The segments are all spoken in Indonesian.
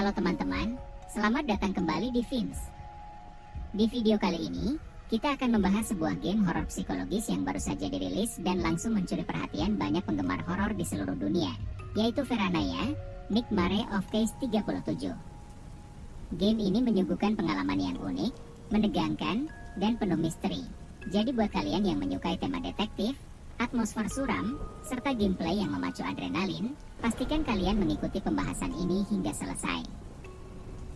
Halo teman-teman, selamat datang kembali di Films. Di video kali ini, kita akan membahas sebuah game horor psikologis yang baru saja dirilis dan langsung mencuri perhatian banyak penggemar horor di seluruh dunia, yaitu Veranaya, Nightmare of Case 37. Game ini menyuguhkan pengalaman yang unik, menegangkan, dan penuh misteri. Jadi buat kalian yang menyukai tema detektif, atmosfer suram, serta gameplay yang memacu adrenalin, pastikan kalian mengikuti pembahasan ini hingga selesai.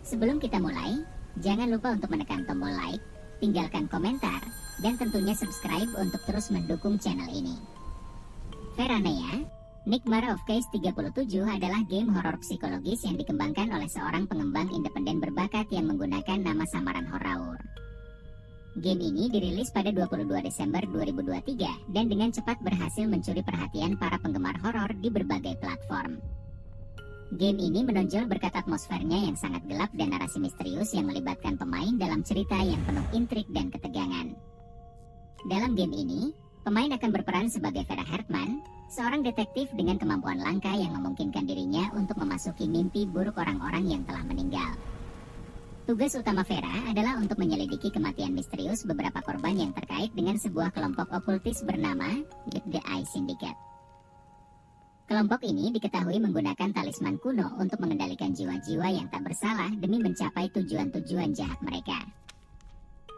Sebelum kita mulai, jangan lupa untuk menekan tombol like, tinggalkan komentar, dan tentunya subscribe untuk terus mendukung channel ini. Veranaya, Nightmare of Case 37 adalah game horor psikologis yang dikembangkan oleh seorang pengembang independen berbakat yang menggunakan nama samaran Horror. Game ini dirilis pada 22 Desember 2023 dan dengan cepat berhasil mencuri perhatian para penggemar horor di berbagai platform. Game ini menonjol berkat atmosfernya yang sangat gelap dan narasi misterius yang melibatkan pemain dalam cerita yang penuh intrik dan ketegangan. Dalam game ini, pemain akan berperan sebagai Vera Hartman, seorang detektif dengan kemampuan langka yang memungkinkan dirinya untuk memasuki mimpi buruk orang-orang yang telah meninggal. Tugas utama Vera adalah untuk menyelidiki kematian misterius beberapa korban yang terkait dengan sebuah kelompok okultis bernama The Eye Syndicate. Kelompok ini diketahui menggunakan talisman kuno untuk mengendalikan jiwa-jiwa yang tak bersalah demi mencapai tujuan-tujuan jahat mereka.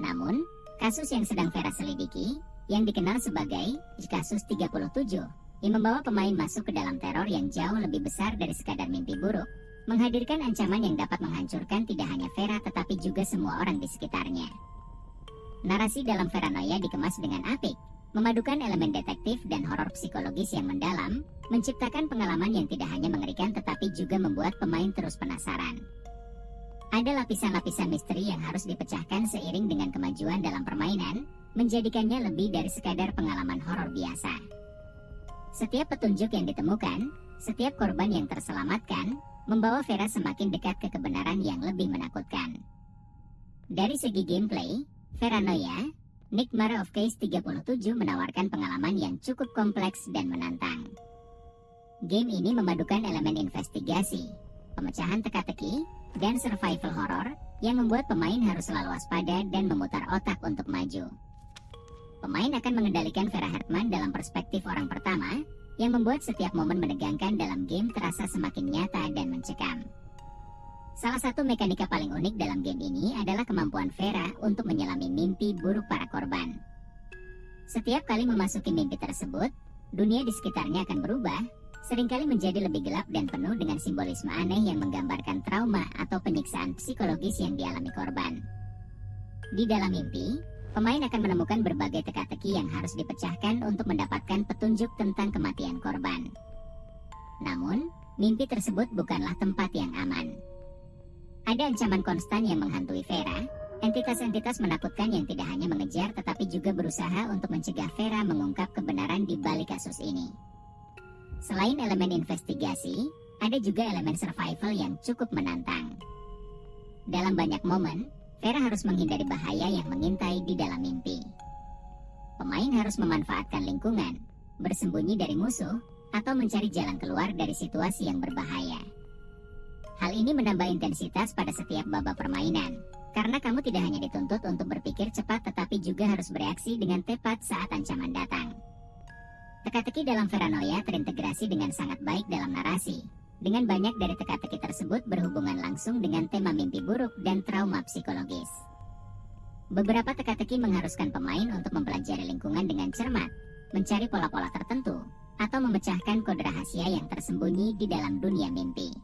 Namun, kasus yang sedang Vera selidiki, yang dikenal sebagai kasus 37, yang membawa pemain masuk ke dalam teror yang jauh lebih besar dari sekadar mimpi buruk, menghadirkan ancaman yang dapat menghancurkan tidak hanya Vera tetapi juga semua orang di sekitarnya. Narasi dalam Veranaya dikemas dengan apik, memadukan elemen detektif dan horor psikologis yang mendalam, menciptakan pengalaman yang tidak hanya mengerikan tetapi juga membuat pemain terus penasaran. Ada lapisan-lapisan misteri yang harus dipecahkan seiring dengan kemajuan dalam permainan, menjadikannya lebih dari sekadar pengalaman horor biasa. Setiap petunjuk yang ditemukan, setiap korban yang terselamatkan, membawa Vera semakin dekat ke kebenaran yang lebih menakutkan. Dari segi gameplay, Veranaya, Nightmare of Case 37 menawarkan pengalaman yang cukup kompleks dan menantang. Game ini memadukan elemen investigasi, pemecahan teka-teki, dan survival horror yang membuat pemain harus selalu waspada dan memutar otak untuk maju. Pemain akan mengendalikan Vera Hartman dalam perspektif orang pertama, yang membuat setiap momen menegangkan dalam game terasa semakin nyata dan mencekam. Salah satu mekanika paling unik dalam game ini adalah kemampuan Vera untuk menyelami mimpi buruk para korban. Setiap kali memasuki mimpi tersebut, dunia di sekitarnya akan berubah, seringkali menjadi lebih gelap dan penuh dengan simbolisme aneh yang menggambarkan trauma atau penyiksaan psikologis yang dialami korban. Di dalam mimpi, pemain akan menemukan berbagai teka-teki yang harus dipecahkan untuk mendapatkan petunjuk tentang kematian korban. Namun, mimpi tersebut bukanlah tempat yang aman. Ada ancaman konstan yang menghantui Vera, entitas-entitas menakutkan yang tidak hanya mengejar tetapi juga berusaha untuk mencegah Vera mengungkap kebenaran di balik kasus ini. Selain elemen investigasi, ada juga elemen survival yang cukup menantang. Dalam banyak momen, Vera harus menghindari bahaya yang mengintai di dalam mimpi. Pemain harus memanfaatkan lingkungan, bersembunyi dari musuh, atau mencari jalan keluar dari situasi yang berbahaya. Hal ini menambah intensitas pada setiap babak permainan, karena kamu tidak hanya dituntut untuk berpikir cepat tetapi juga harus bereaksi dengan tepat saat ancaman datang. Teka-teki dalam Veranaya terintegrasi dengan sangat baik dalam narasi, dengan banyak dari teka-teki tersebut berhubungan langsung dengan tema mimpi buruk dan trauma psikologis. Beberapa teka-teki mengharuskan pemain untuk mempelajari lingkungan dengan cermat, mencari pola-pola tertentu, atau memecahkan kode rahasia yang tersembunyi di dalam dunia mimpi.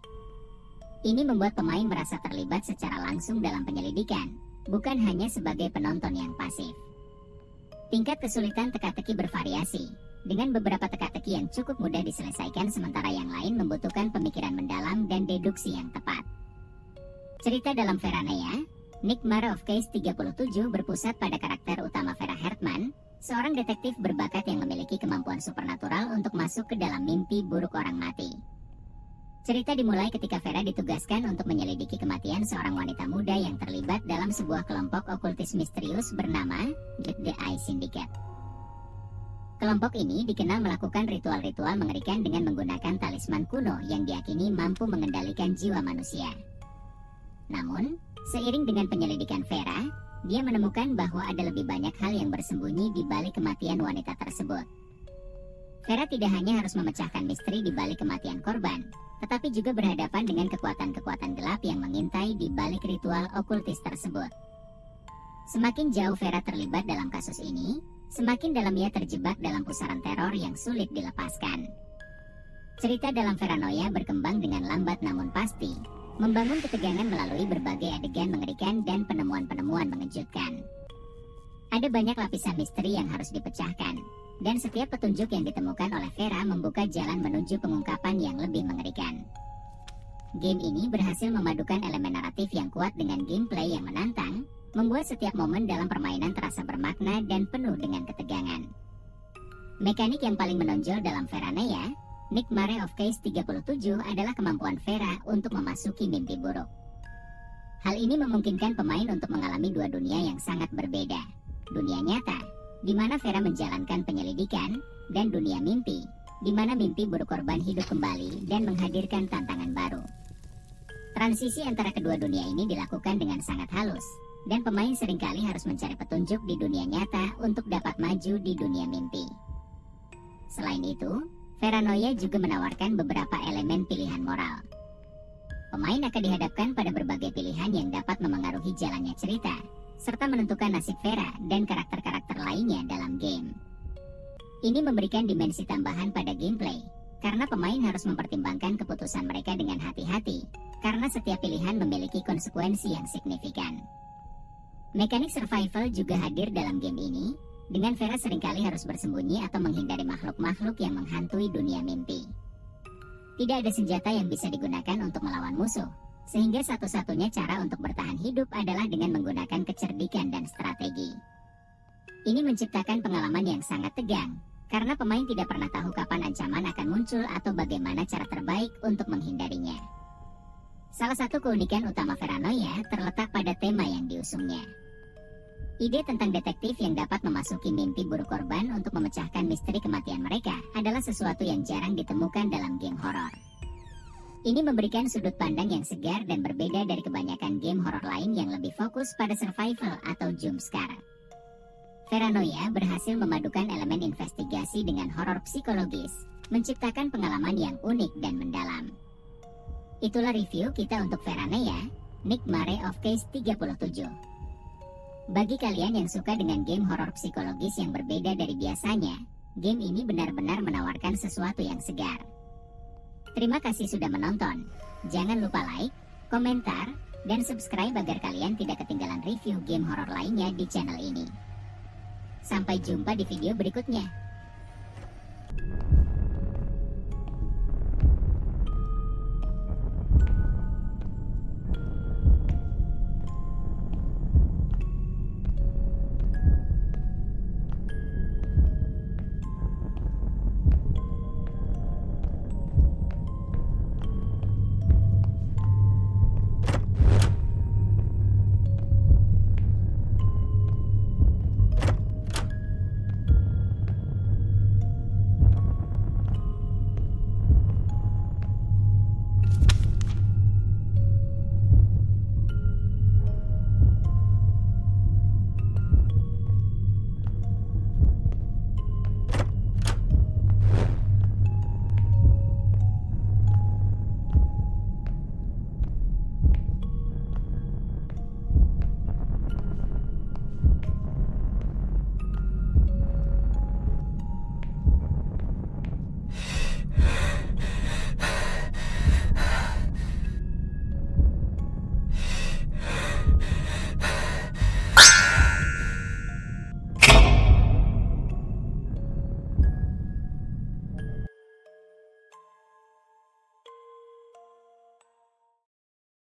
Ini membuat pemain merasa terlibat secara langsung dalam penyelidikan, bukan hanya sebagai penonton yang pasif. Tingkat kesulitan teka-teki bervariasi, dengan beberapa teka-teki yang cukup mudah diselesaikan sementara yang lain membutuhkan pemikiran mendalam dan deduksi yang tepat. Cerita dalam Veranaya, Nightmare of Case 37 berpusat pada karakter utama Vera Hartman, seorang detektif berbakat yang memiliki kemampuan supernatural untuk masuk ke dalam mimpi buruk orang mati. Cerita dimulai ketika Vera ditugaskan untuk menyelidiki kematian seorang wanita muda yang terlibat dalam sebuah kelompok okultis misterius bernama The Eye Syndicate. Kelompok ini dikenal melakukan ritual-ritual mengerikan dengan menggunakan talisman kuno yang diyakini mampu mengendalikan jiwa manusia. Namun, seiring dengan penyelidikan Vera, dia menemukan bahwa ada lebih banyak hal yang bersembunyi di balik kematian wanita tersebut. Vera tidak hanya harus memecahkan misteri di balik kematian korban, tetapi juga berhadapan dengan kekuatan-kekuatan gelap yang mengintai di balik ritual okultis tersebut. Semakin jauh Vera terlibat dalam kasus ini, semakin dalam ia terjebak dalam pusaran teror yang sulit dilepaskan. Cerita dalam Veranoia berkembang dengan lambat namun pasti, membangun ketegangan melalui berbagai adegan mengerikan dan penemuan-penemuan mengejutkan. Ada banyak lapisan misteri yang harus dipecahkan, dan setiap petunjuk yang ditemukan oleh Vera membuka jalan menuju pengungkapan yang lebih mengerikan. Game ini berhasil memadukan elemen naratif yang kuat dengan gameplay yang menantang, membuat setiap momen dalam permainan terasa bermakna dan penuh dengan ketegangan. Mekanik yang paling menonjol dalam Veranoia, Nightmare of Case 37 adalah kemampuan Vera untuk memasuki mimpi buruk. Hal ini memungkinkan pemain untuk mengalami dua dunia yang sangat berbeda. Dunia nyata, di mana Vera menjalankan penyelidikan, dan dunia mimpi, di mana mimpi buruk korban hidup kembali dan menghadirkan tantangan baru. Transisi antara kedua dunia ini dilakukan dengan sangat halus, dan pemain seringkali harus mencari petunjuk di dunia nyata untuk dapat maju di dunia mimpi. Selain itu, Veranoia juga menawarkan beberapa elemen pilihan moral. Pemain akan dihadapkan pada berbagai pilihan yang dapat memengaruhi jalannya cerita, serta menentukan nasib Vera dan karakter-karakter lainnya dalam game. Ini memberikan dimensi tambahan pada gameplay, karena pemain harus mempertimbangkan keputusan mereka dengan hati-hati, karena setiap pilihan memiliki konsekuensi yang signifikan. Mekanik survival juga hadir dalam game ini, dengan Vera seringkali harus bersembunyi atau menghindari makhluk-makhluk yang menghantui dunia mimpi. Tidak ada senjata yang bisa digunakan untuk melawan musuh, sehingga satu-satunya cara untuk bertahan hidup adalah dengan menggunakan kecerdikan dan strategi. Ini menciptakan pengalaman yang sangat tegang, karena pemain tidak pernah tahu kapan ancaman akan muncul atau bagaimana cara terbaik untuk menghindarinya. Salah satu keunikan utama Veranoia terletak pada tema yang diusungnya. Ide tentang detektif yang dapat memasuki mimpi buruk korban untuk memecahkan misteri kematian mereka adalah sesuatu yang jarang ditemukan dalam game horor. Ini memberikan sudut pandang yang segar dan berbeda dari kebanyakan game horor lain yang lebih fokus pada survival atau jumpscare. Veranoia berhasil memadukan elemen investigasi dengan horor psikologis, menciptakan pengalaman yang unik dan mendalam. Itulah review kita untuk Veranoia, Nightmare of Case 37. Bagi kalian yang suka dengan game horor psikologis yang berbeda dari biasanya, game ini benar-benar menawarkan sesuatu yang segar. Terima kasih sudah menonton. Jangan lupa like, komentar, dan subscribe agar kalian tidak ketinggalan review game horor lainnya di channel ini. Sampai jumpa di video berikutnya.